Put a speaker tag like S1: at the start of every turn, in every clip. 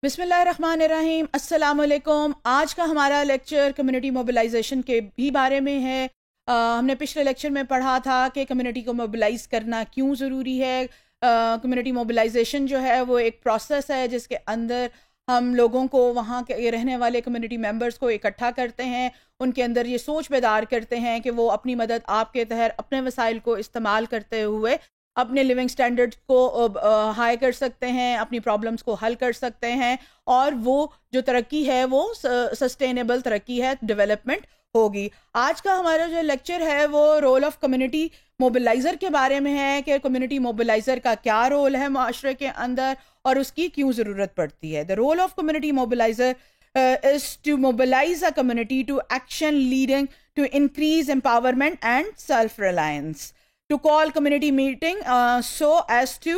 S1: बिस्मिल्लाहिर्रहमानिर्रहीम, अस्सलाम वालेकुम। आज का हमारा लेक्चर कम्युनिटी मोबिलाइजेशन के भी बारे में है। हमने पिछले लेक्चर में पढ़ा था कि कम्युनिटी को मोबिलाइज़ करना क्यों ज़रूरी है। कम्युनिटी मोबिलाइजेशन जो है वो एक प्रोसेस है जिसके अंदर हम लोगों को, वहाँ के रहने वाले कम्युनिटी मेंबर्स को इकट्ठा करते हैं, उनके अंदर ये सोच बेदार करते हैं कि वो अपनी मदद आपके तहत अपने वसाइल को इस्तेमाल करते हुए अपने लिविंग स्टैंडर्ड्स को हाई कर सकते हैं, अपनी प्रॉब्लम्स को हल कर सकते हैं, और वो जो तरक्की है वो सस्टेनेबल तरक्की है, डेवलपमेंट होगी। आज का हमारा जो लेक्चर है वो रोल ऑफ कम्युनिटी मोबिलाइज़र के बारे में है कि कम्युनिटी मोबिलाइज़र का क्या रोल है माशरे के अंदर और उसकी क्यों ज़रूरत पड़ती है। The role of community mobiliser is to mobilize a community to action leading to increase empowerment and self-reliance. To call community meeting so as to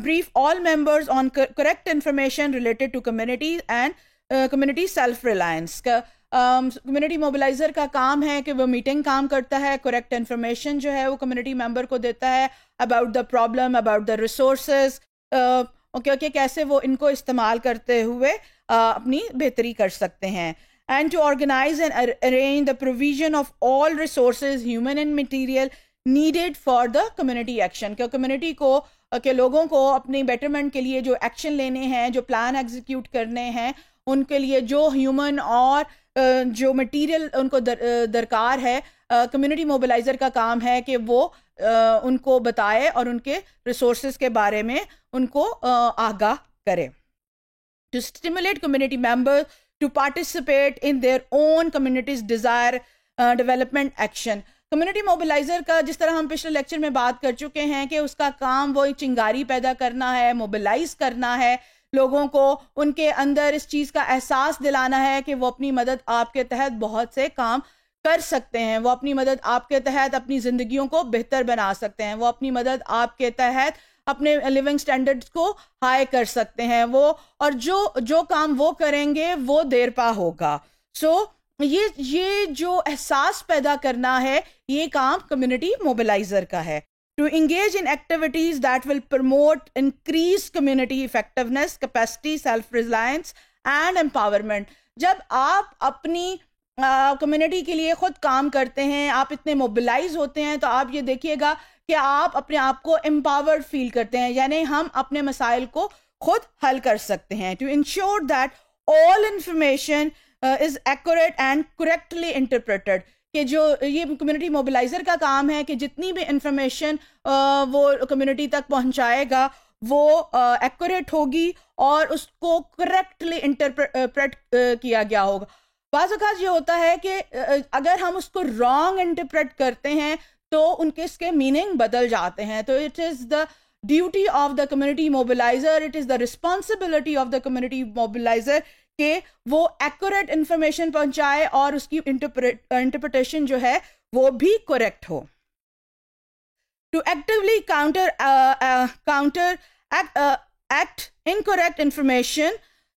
S1: brief all members on correct information related to community and community self-reliance. Community mobiliser का काम है कि वो meeting काम करता है, correct information जो है वो कम्युनिटी मेंबर को देता है about the problem, about the resources, okay, कैसे वो इनको इस्तेमाल करते हुए अपनी बेहतरी कर सकते हैं। And to organise and arrange the provision of all resources human and material needed for the community action. कि कम्युनिटी को के लोगों को अपनी बेटरमेंट के लिए जो एक्शन लेने हैं, जो प्लान एग्जीक्यूट करने हैं, उनके लिए जो ह्यूमन और जो मटेरियल उनको दरकार है, कम्युनिटी मोबिलाइज़र का काम है कि वो उनको बताए और उनके रिसोर्सेज के बारे में उनको आगाह करे। To stimulate community members to participate in their own community's desired development action. Community mobiliser का, जिस तरह हम पिछले लेक्चर में बात कर चुके हैं कि उसका काम वो चिंगारी पैदा करना है, मोबिलाइज करना है लोगों को, उनके अंदर इस चीज़ का एहसास दिलाना है कि वो अपनी मदद आपके तहत बहुत से काम कर सकते हैं, वो अपनी मदद आपके तहत अपनी ज़िंदगियों को बेहतर बना सकते हैं, वो अपनी मदद आपके तहत अपने लिविंग स्टैंडर्ड्स को हाई कर सकते हैं, वो और जो काम वो करेंगे वो देर पा होगा। ये जो एहसास पैदा करना है, ये काम कम्युनिटी मोबिलाइज़र का है। To engage in activities that will promote increase community effectiveness, capacity, self reliance and empowerment. जब आप अपनी कम्युनिटी के लिए खुद काम करते हैं, आप इतने मोबिलाइज होते हैं, तो आप ये देखिएगा कि आप अपने आप को एम्पावर्ड फील करते हैं, यानी हम अपने मसाइल को खुद हल कर सकते हैं। To ensure that all information is accurate and correctly interpreted, कि जो ये कम्युनिटी मोबिलाइज़र का काम है कि जितनी भी इंफॉर्मेशन वो कम्युनिटी तक पहुंचाएगा वो एक्यूरेट होगी और उसको करेक्टली इंटरप्रेट किया गया होगा। बाज़ औक़ात ये होता है कि अगर हम उसको रॉन्ग इंटरप्रेट करते हैं तो उनके इसके मीनिंग बदल जाते हैं। तो it is the duty of the community mobiliser, it is the responsibility of the community mobiliser कि वो एक्यूरेट इंफॉर्मेशन पहुंचाए और उसकी इंटरप्रिटेशन जो है वो भी करेक्ट हो। To actively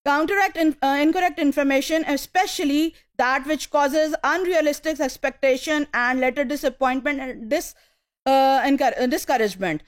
S1: counteract incorrect information, especially that which causes unrealistic expectation and later disappointment and discouragement.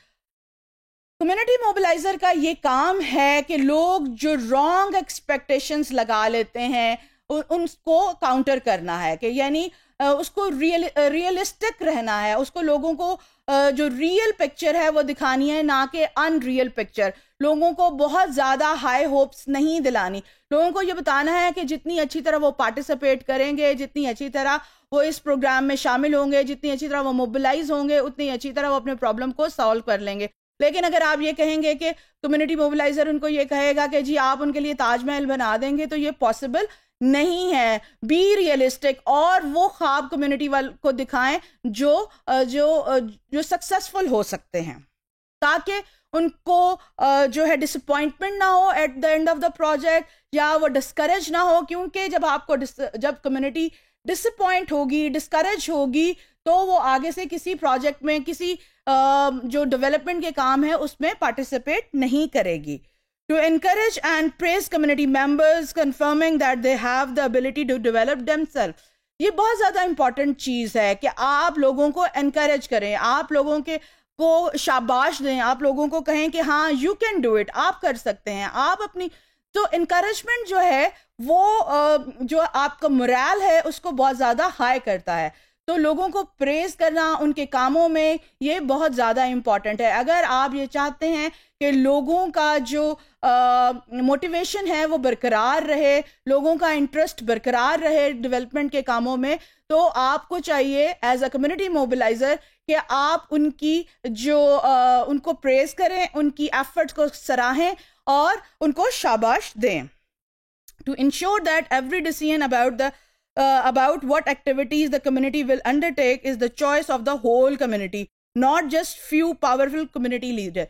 S1: Community mobiliser का ये काम है कि लोग जो रॉन्ग एक्सपेक्टेशंस लगा लेते हैं उनको काउंटर करना है, कि यानी उसको रियलिस्टिक रहना है, उसको लोगों को जो रियल पिक्चर है वो दिखानी है, ना कि अनरियल पिक्चर। लोगों को बहुत ज़्यादा हाई होप्स नहीं दिलानी, लोगों को ये बताना है कि जितनी अच्छी तरह वो पार्टिसिपेट करेंगे, जितनी अच्छी तरह वो इस प्रोग्राम में शामिल होंगे, जितनी अच्छी तरह वो मोबिलाइज होंगे, उतनी अच्छी तरह वो अपने प्रॉब्लम को सॉल्व कर लेंगे। लेकिन अगर आप ये कहेंगे कि कम्युनिटी मोबिलाइज़र उनको ये कहेगा कि जी आप उनके लिए ताजमहल बना देंगे, तो ये पॉसिबल नहीं है। बी रियलिस्टिक और वो ख्वाब कम्युनिटी वाल को दिखाएं जो जो जो सक्सेसफुल हो सकते हैं, ताकि उनको जो है डिसअपॉइंटमेंट ना हो at the end of the project, या वो डिस्करेज ना हो, क्योंकि जब कम्युनिटी डिसअपॉइंट होगी, डिस्करेज होगी, तो वो आगे से किसी प्रोजेक्ट में, किसी जो डेवलपमेंट के काम है उसमें पार्टिसिपेट नहीं करेगी। To encourage and praise community members, confirming that they have the ability to develop themselves. ये बहुत ज़्यादा इम्पॉर्टेंट चीज़ है कि आप लोगों को encourage करें, आप लोगों को शाबाश दें, आप लोगों को कहें कि हाँ यू कैन डू इट, आप कर सकते हैं, आप अपनी तो इनकरेजमेंट जो है वो जो आपका मोरल है उसको बहुत ज़्यादा हाई करता है। तो लोगों को प्रेज करना उनके कामों में ये बहुत ज़्यादा इम्पॉर्टेंट है। अगर आप ये चाहते हैं कि लोगों का जो मोटिवेशन है वो बरकरार रहे, लोगों का इंटरेस्ट बरकरार रहे डेवलपमेंट के कामों में, तो आपको चाहिए एज अ कम्युनिटी मोबिलाइजर कि आप उनकी जो उनको प्रेज करें, उनकी एफर्ट्स को सराहें और उनको शाबाश दें। To ensure that every decision about what activities the community will undertake is the choice of the whole community, not just few powerful community leaders.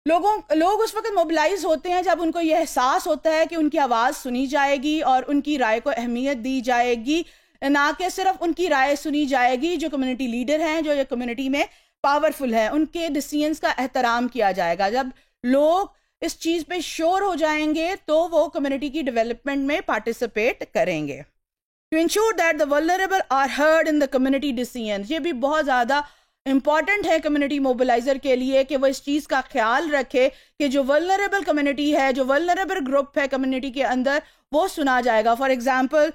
S1: लोग उस वक्त मोबिलाइज होते हैं जब उनको यह एहसास होता है कि उनकी आवाज़ सुनी जाएगी और उनकी राय को अहमियत दी जाएगी, ना कि सिर्फ उनकी राय सुनी जाएगी जो कम्युनिटी लीडर हैं, जो कम्युनिटी में पावरफुल हैं, उनके डिसीजंस का एहतराम किया जाएगा। जब लोग इस चीज़ पे श्योर हो जाएंगे तो वो कम्युनिटी की डेवलपमेंट में पार्टिसिपेट करेंगे। To ensure that the vulnerable are heard in the community decision, ये भी बहुत ज़्यादा इम्पॉर्टेंट है कम्युनिटी मोबिलाइजर के लिए कि वो इस चीज़ का ख्याल रखे कि जो वल्नरेबल कम्युनिटी है, जो वल्नरेबल ग्रुप है कम्युनिटी के अंदर, वो सुना जाएगा। फॉर एग्जांपल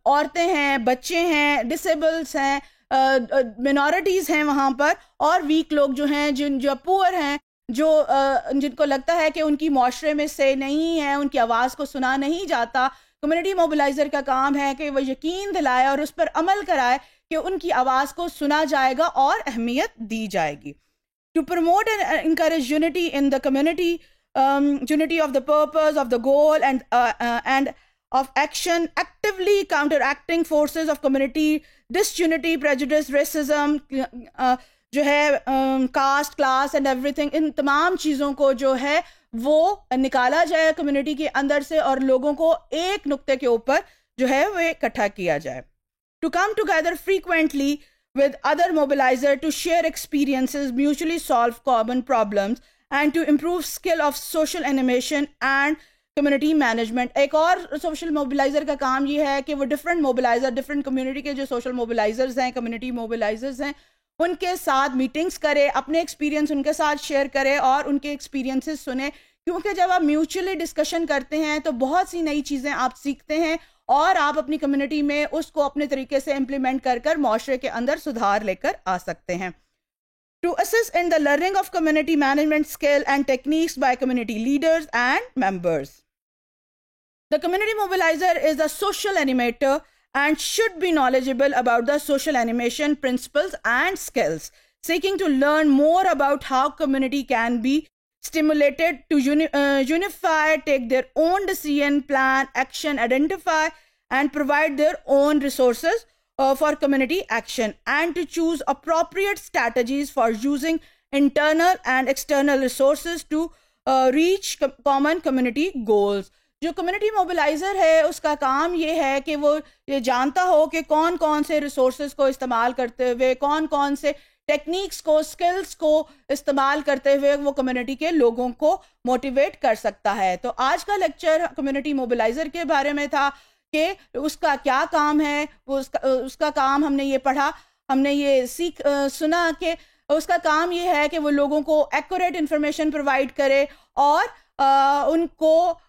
S1: औरतें हैं, बच्चे हैं, डिसेबल्स हैं, मिनॉरिटीज़ हैं वहाँ पर, और वीक लोग जो हैं, जो पुअर हैं, जो जिनको लगता है कि उनकी माशरे में से नहीं है, उनकी आवाज़ को सुना नहीं जाता। कम्युनिटी मोबिलाइजर का काम है कि वो यकीन दिलाए और उस पर अमल कराए कि उनकी आवाज़ को सुना जाएगा और अहमियत दी जाएगी। To promote and encourage unity in the community, unity of the purpose, of the goal, and of action, actively counteracting forces of community disunity, prejudice, racism, जो है कास्ट, क्लास एंड एवरीथिंग, इन तमाम चीज़ों को जो है वो निकाला जाए कम्युनिटी के अंदर से और लोगों को एक नुक्ते के ऊपर जो है वो इकट्ठा किया जाए। To come together frequently with other mobilizers to share experiences, mutually solve common problems, and to improve skill of social animation and community management. एक और social mobilizer का काम ये है कि वो different mobilizer, different community के जो social mobilizers हैं, community mobilizers हैं, उनके साथ मीटिंग्स करे, अपने एक्सपीरियंस उनके साथ शेयर करे और उनके एक्सपीरियंसेस सुने, क्योंकि जब आप म्यूचुअली डिस्कशन करते हैं तो बहुत सी नई चीज़ें आप सीखते हैं और आप अपनी कम्युनिटी में उसको अपने तरीके से इम्प्लीमेंट कर कर माशरे के अंदर सुधार लेकर आ सकते हैं। To assist in the learning of community management skill and techniques by community leaders and members, the community mobiliser is the social animator and should be knowledgeable about the social animation principles and skills, seeking to learn more about how community can be stimulated to unify, take their own decision, plan, action, identify and provide their own resources for community action, and to choose appropriate strategies for using internal and external resources to reach common community goals. जो community mobiliser है उसका काम ये है कि वो ये जानता हो कि कौन कौन से रिसोर्सेज को इस्तेमाल करते हुए, कौन कौन से टेक्निक्स को, स्किल्स को इस्तेमाल करते हुए वो कम्युनिटी के लोगों को मोटिवेट कर सकता है। तो आज का लेक्चर कम्युनिटी मोबिलाइज़र के बारे में था कि उसका क्या काम है, वो उसका काम हमने ये पढ़ा, हमने ये सुना कि उसका काम ये है कि वो लोगों को एक्यूरेट इंफॉर्मेशन प्रोवाइड करे और उनको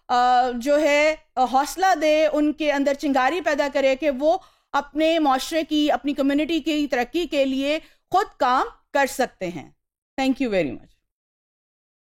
S1: जो है हौसला दे, उनके अंदर चिंगारी पैदा करे कि वो अपने माशरे की, अपनी कम्युनिटी की तरक्की के लिए खुद काम कर सकते हैं। Thank you very much.